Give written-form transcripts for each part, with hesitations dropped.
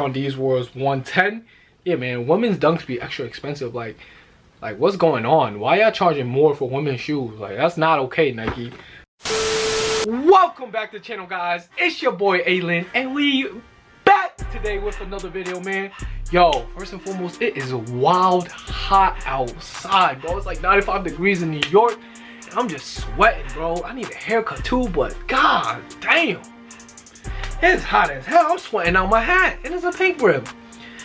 On these was 110. Yeah, man, women's dunks be extra expensive. Like what's going on? Why y'all charging more for women's shoes? Like, that's not okay, Nike. Welcome back to the channel, guys. It's your boy ALin, and we back today with another video, man. Yo, first and foremost, it is wild hot outside, bro. It's like 95 degrees in New York, and I'm just sweating, bro. I need a haircut too, but god damn, it's hot as hell. I'm sweating out my hat, and it's a pink brim.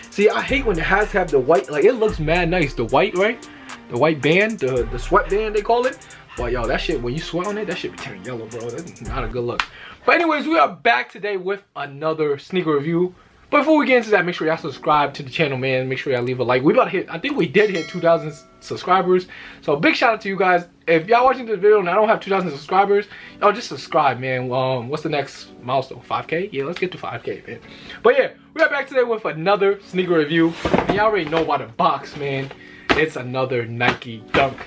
See, I hate when the hats have the white, like, it looks mad nice, the white, right? The white band, the sweat band, they call it. But yo, that shit, when you sweat on it, that shit be turning yellow, bro. That's not a good look. But anyways, we are back today with another sneaker review. But before we get into that, make sure y'all subscribe to the channel, man. Make sure y'all leave a like. We about to hit, I think we did hit 2,000 subscribers. So big shout out to you guys. If y'all watching this video and I don't have 2,000 subscribers, y'all just subscribe, man. What's the next milestone? 5K? Yeah, let's get to 5K, man. But yeah, we are back today with another sneaker review. And y'all already know about the box, man. It's another Nike Dunk.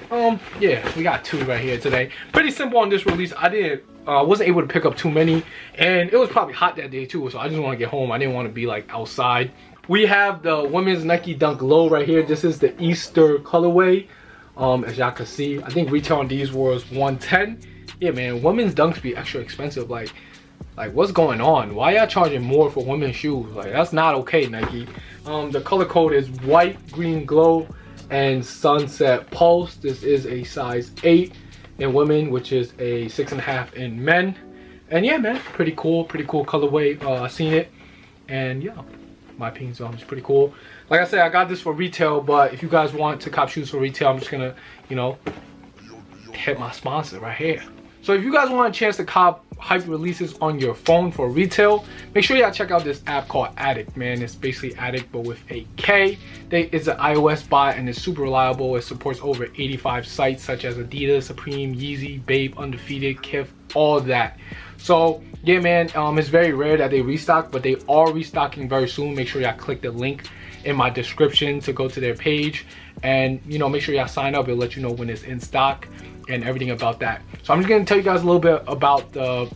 Yeah, we got two right here today. Pretty simple on this release. I wasn't able to pick up too many, and it was probably hot that day too, so I just want to get home. I didn't want to be like outside. We have the women's Nike Dunk Low right here. This is the Easter colorway. As y'all can see, I think retail on these was 110. Yeah, man, women's dunks be extra expensive. Like what's going on? Why y'all charging more for women's shoes? Like, that's not okay, Nike. The color code is white, green glow, and sunset pulse. This is a size 8 in women, which is a 6.5 in men. And yeah, man, pretty cool colorway. Seen it, and yeah, my opinion is pretty cool. Like I said, I got this for retail, but if you guys want to cop shoes for retail, I'm just gonna, you know, hit my sponsor right here. So if you guys want a chance to cop hype releases on your phone for retail, make sure y'all check out this app called Addict, man. It's basically Addict but with a K. It's an iOS bot and it's super reliable. It supports over 85 sites such as Adidas, Supreme, Yeezy, Babe, Undefeated, Kith, all that. So yeah, man, it's very rare that they restock, but they are restocking very soon. Make sure y'all click the link in my description to go to their page, and you know, make sure y'all sign up. It'll let you know when it's in stock and everything about that. So I'm just gonna tell you guys a little bit about the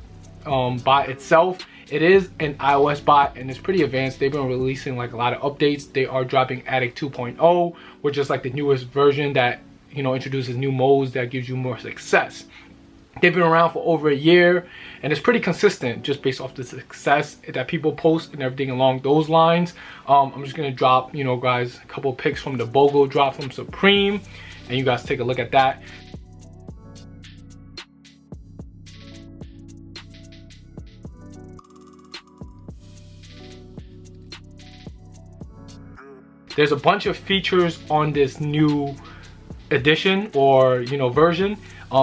bot itself. It is an iOS bot and it's pretty advanced. They've been releasing like a lot of updates. They are dropping Addict 2.0, which is like the newest version that, you know, introduces new modes that gives you more success. They've been around for over a year and it's pretty consistent just based off the success that people post and everything along those lines. I'm just gonna drop, you know, guys, a couple pics from the BOGO drop from Supreme, and you guys take a look at that. There's a bunch of features on this new edition, or you know, version,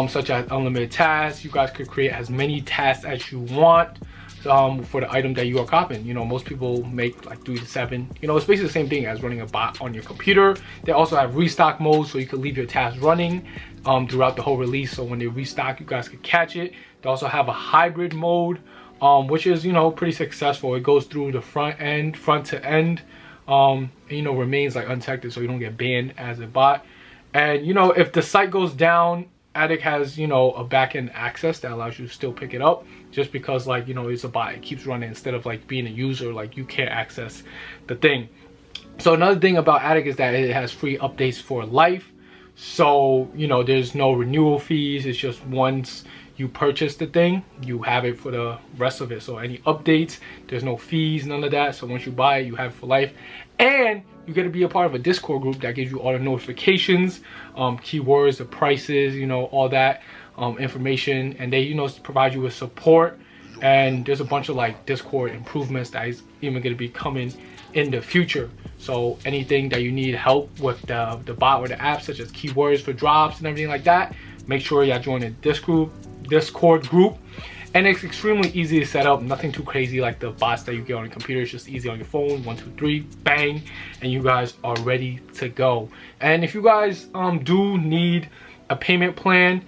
such as unlimited tasks. You guys could create as many tasks as you want for the item that you are copying. You know, most people make like 3 to 7. You know, it's basically the same thing as running a bot on your computer. They also have restock mode, so you can leave your tasks running throughout the whole release, so when they restock, you guys could catch it. They also have a hybrid mode, which is, you know, pretty successful. It goes through the front to end, you know, remains like undetected, so you don't get banned as a bot. And you know, if the site goes down, Addict has, you know, a back-end access that allows you to still pick it up, just because, like, you know, it's a bot, it keeps running instead of like being a user, like you can't access the thing. So another thing about Addict is that it has free updates for life. So, you know, there's no renewal fees. It's just once you purchase the thing, you have it for the rest of it. So any updates, there's no fees, none of that. So once you buy it, you have it for life. And you get to be a part of a Discord group that gives you all the notifications, keywords, the prices, you know, all that information. And they, you know, provide you with support. And there's a bunch of like Discord improvements that is even going to be coming in the future. So anything that you need help with the bot or the app, such as keywords for drops and everything like that, make sure y'all join the Discord group. And it's extremely easy to set up, nothing too crazy like the bots that you get on your computer. It's just easy on your phone, 1 2 3 bang, and you guys are ready to go. And if you guys do need a payment plan,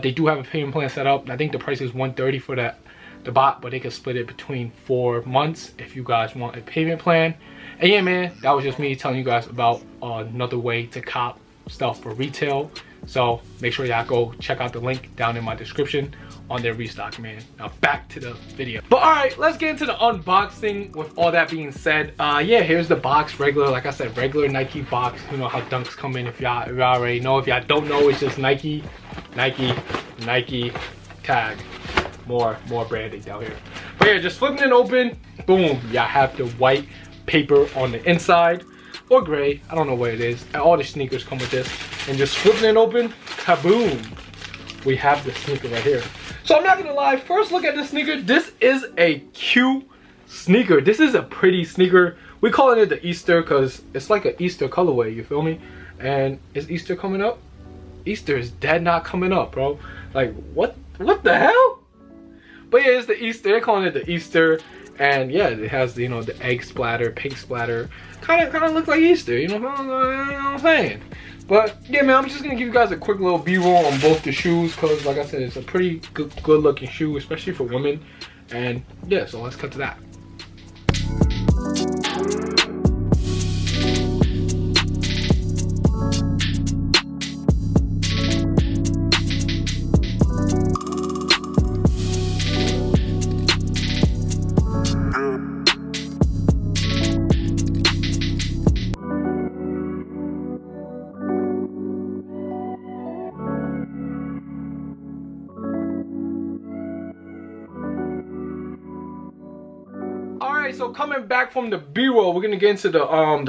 they do have a payment plan set up. I think the price is $130 for the bot, but they can split it between 4 months if you guys want a payment plan. And yeah, man, that was just me telling you guys about another way to cop stuff for retail. So make sure y'all go check out the link down in my description on their restock, man. Now back to the video. But all right, let's get into the unboxing. With all that being said, yeah, here's the box. Regular, like I said, regular Nike box. You know how Dunks come in. If y'all already know. If y'all don't know, it's just Nike, Nike, Nike, tag. More branding down here. But yeah, just flipping it open, boom, y'all have the white paper on the inside, or gray, I don't know what it is. All the sneakers come with this. And just flipping it open, kaboom, we have the sneaker right here. So I'm not gonna lie, first look at the sneaker. This is a cute sneaker. This is a pretty sneaker. We calling it the Easter because it's like an Easter colorway, you feel me? And is Easter coming up? Easter is dead not coming up, bro. Like, what the hell? But yeah, it's the Easter. They're calling it the Easter, and yeah, it has, you know, the egg splatter, pink splatter. Kind of looks like Easter, you know what I'm saying? But yeah, man, I'm just gonna give you guys a quick little B-roll on both the shoes, cause like I said, it's a pretty good looking shoe, especially for women. And yeah, so let's cut to that. Alright, so coming back from the B-roll, we're gonna get into the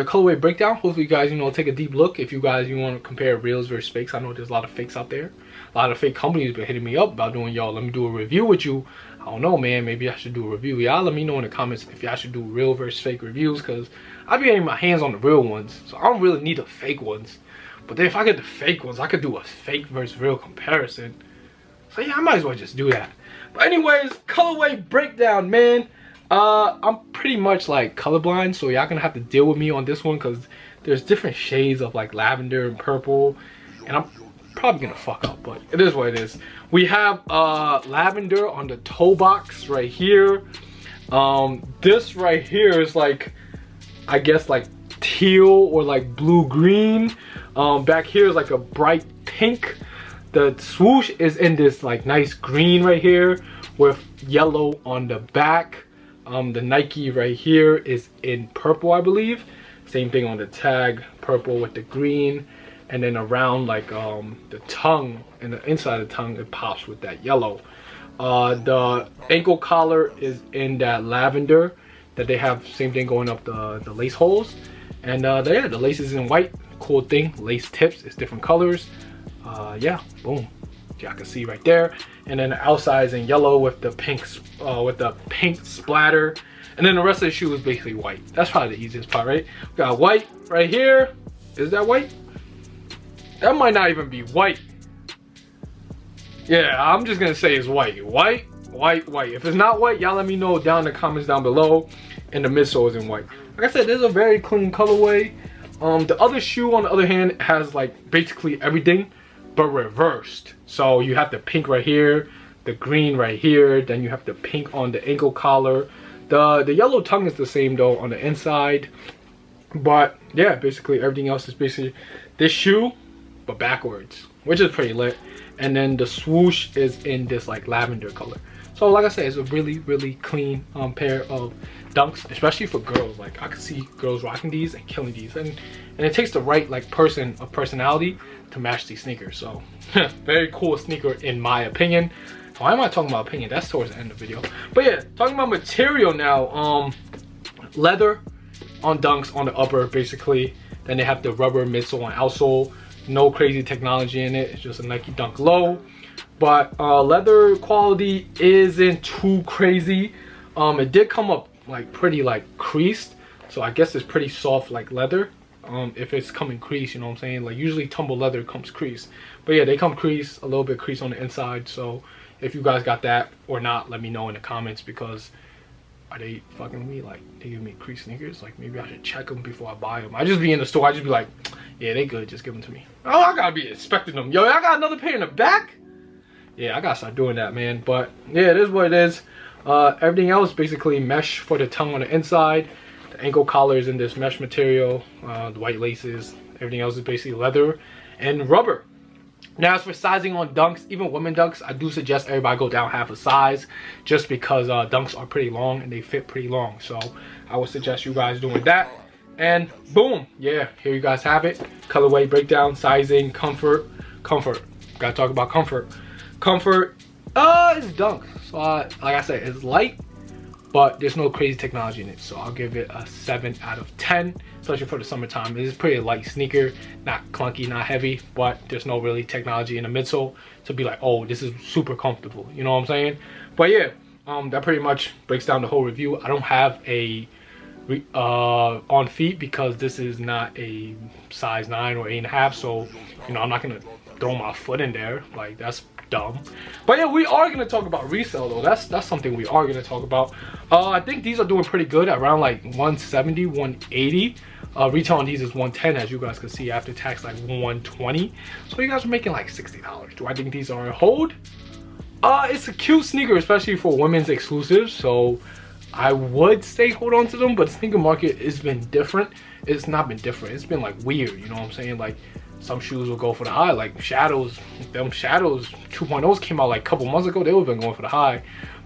colorway breakdown. Hopefully you guys, you know, take a deep look. If you guys, you want to compare reals versus fakes, I know there's a lot of fakes out there. A lot of fake companies been hitting me up about doing, y'all, let me do a review with you. I don't know, man, maybe I should do a review. Y'all let me know in the comments if y'all should do real versus fake reviews, because I be getting my hands on the real ones, so I don't really need the fake ones. But then if I get the fake ones, I could do a fake versus real comparison. So yeah, I might as well just do that. But anyways, colorway breakdown, man. I'm pretty much like colorblind, so y'all gonna have to deal with me on this one, because there's different shades of like lavender and purple, and I'm probably gonna fuck up, but it is what it is. We have lavender on the toe box right here. This right here is like, I guess like teal or like blue green. Back here is like a bright pink. The swoosh is in this like nice green right here with yellow on the back. The Nike right here is in purple, I believe. Same thing on the tag, purple with the green. And then around like the tongue and the inside of the tongue, it pops with that yellow. The ankle collar is in that lavender that they have. Same thing going up the lace holes. And yeah, the lace is in white. Cool thing, lace tips is different colors. Yeah, boom. Y'all can see right there. And then the outside is in yellow with the pink splatter. And then the rest of the shoe is basically white. That's probably the easiest part, right? We got white right here. Is that white? That might not even be white. Yeah, I'm just gonna say it's white. White, white, white. If it's not white, y'all let me know down in the comments down below. And the midsole is in white. Like I said, there's a very clean colorway. The other shoe, on the other hand, has like basically everything, but reversed. So you have the pink right here, the green right here, then you have the pink on the ankle collar. The yellow tongue is the same though on the inside. But yeah, basically everything else is basically this shoe, but backwards, which is pretty lit. And then the swoosh is in this like lavender color. So like I said, it's a really clean pair of Dunks, especially for girls. Like I could see girls rocking these and killing these, and it takes the right like personality to match these sneakers. So very cool sneaker in my opinion. Why am I talking about opinion? That's towards the end of the video. But yeah, talking about material now. Leather on Dunks on the upper basically. Then they have the rubber midsole and outsole. No crazy technology in it. It's just a Nike Dunk Low. But leather quality isn't too crazy. It did come up like pretty like creased, so I guess it's pretty soft like leather. If it's coming creased, you know what I'm saying? Like usually tumble leather comes creased, but yeah, they come creased, a little bit creased on the inside. So if you guys got that or not, let me know in the comments, because are they fucking with me? Like they give me creased sneakers? Like maybe I should check them before I buy them. I just be in the store, I just be like, yeah, they good, just give them to me. Oh, I gotta be expecting them. Yo, I got another pair in the back. Yeah, I gotta start doing that, man. But yeah, it is what it is. Everything else basically mesh for the tongue on the inside. The ankle collar is in this mesh material. The white laces. Everything else is basically leather and rubber. Now, as for sizing on dunks, even women dunks, I do suggest everybody go down half a size, just because dunks are pretty long and they fit pretty long. So I would suggest you guys doing that. And boom, yeah, here you guys have it. Colorway breakdown, sizing, comfort. Gotta talk about comfort. Comfort, it's dunk. So like I said, it's light, but there's no crazy technology in it. So I'll give it a 7 out of 10, especially for the summertime. It is a pretty light sneaker, not clunky, not heavy, but there's no really technology in the midsole to be like, oh, this is super comfortable. You know what I'm saying? But yeah, that pretty much breaks down the whole review. I don't have a on feet because this is not a size 9 or 8.5. So, you know, I'm not gonna throw my foot in there. Like, that's dumb. But yeah, we are gonna talk about resale though. That's something we are gonna talk about. I think these are doing pretty good, around like 170, 180. Retail on these is 110, as you guys can see, after tax like 120. So you guys are making like $60. Do I think these are a hold? It's a cute sneaker, especially for women's exclusives. So I would say hold on to them, but the sneaker market has been different. It's not been different. It's been like weird, you know what I'm saying? Like, some shoes will go for the high, like Shadows. Them Shadows 2.0s came out like a couple months ago. They would have been going for the high.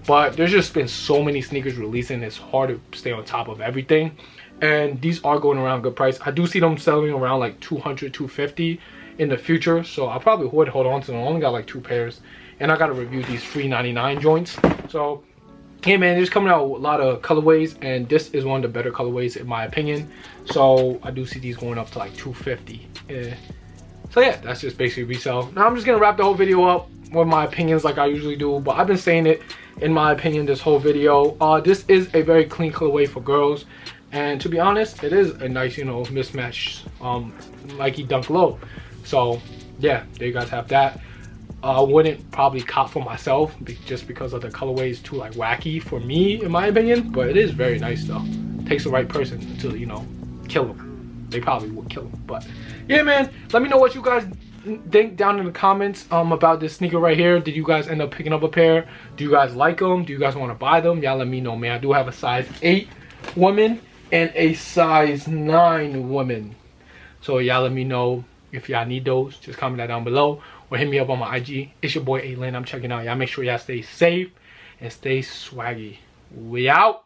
But there's just been so many sneakers releasing. It's hard to stay on top of everything. And these are going around good price. I do see them selling around like 200, 250 in the future. So I probably would hold on to them. I only got like 2 pairs. And I got to review these free 99 joints. So hey man, there's coming out a lot of colorways, and this is one of the better colorways in my opinion. So I do see these going up to like 250. So yeah, that's just basically resale. Now I'm just gonna wrap the whole video up with my opinions like I usually do, but I've been saying it in my opinion this whole video. This is a very clean colorway for girls, and to be honest, it is a nice, you know, mismatched Nike Dunk Low. So yeah, there you guys have that. I wouldn't probably cop for myself just because of the colorway is too like wacky for me in my opinion, but it is very nice though. Takes the right person to, you know, kill them. They probably would kill them. But yeah man, let me know what you guys think down in the comments about this sneaker right here. Did you guys end up picking up a pair? Do you guys like them? Do you guys want to buy them? Y'all let me know, man. I do have a size 8 woman and a size 9 woman, so y'all let me know if y'all need those. Just comment that down below or hit me up on my IG. It's your boy ALin. I'm checking out. Y'all make sure y'all stay safe and stay swaggy. We out.